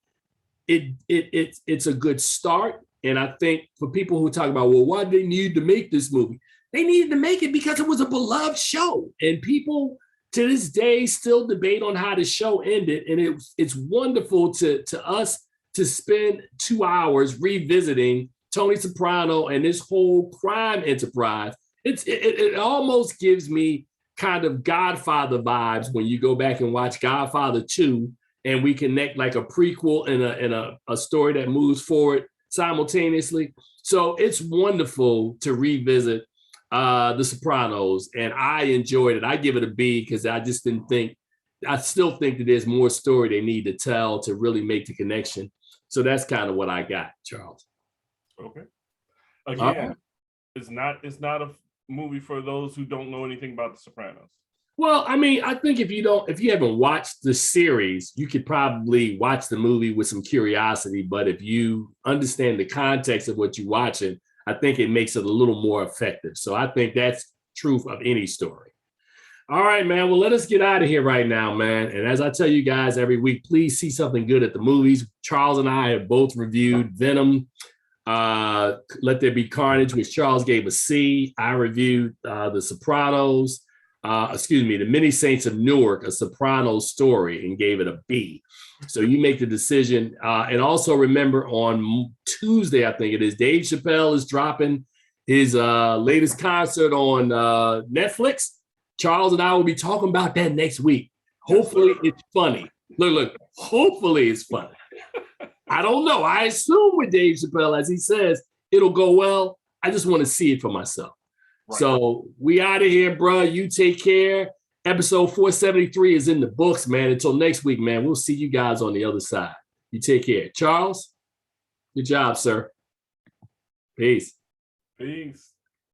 it's a good start. And I think for people who talk about, well, why did they need to make this movie? They needed to make it because it was a beloved show. And people to this day still debate on how the show ended. And it's wonderful to us to spend 2 hours revisiting Tony Soprano and this whole crime enterprise. It almost gives me kind of Godfather vibes when you go back and watch Godfather 2 and we connect like a prequel and a story that moves forward simultaneously. So it's wonderful to revisit The Sopranos, and I enjoyed it. I give it a B because I still think that there's more story they need to tell to really make the connection. So that's kind of what I got, Charles. Okay. Again, it's not a movie for those who don't know anything about The Sopranos. Well, I mean, I think if you haven't watched the series, you could probably watch the movie with some curiosity. But if you understand the context of what you're watching, I think it makes it a little more effective. So I think that's truth of any story. All right, man. Well, let us get out of here right now, man. And as I tell you guys every week, please see something good at the movies. Charles and I have both reviewed Venom, Let There Be Carnage, which Charles gave a C. I reviewed The Sopranos. The Many Saints of Newark, a Sopranos story, and gave it a B. So you make the decision. And also remember on Tuesday, I think it is, Dave Chappelle is dropping his latest concert on Netflix. Charles and I will be talking about that next week. Hopefully it's funny. Look, hopefully it's funny. I don't know. I assume with Dave Chappelle, as he says, it'll go well. I just want to see it for myself. Right. So we out of here, bro. You take care. Episode 473 is in the books, man. Until next week, man. We'll see you guys on the other side. You take care. Charles, good job, sir. Peace. Peace.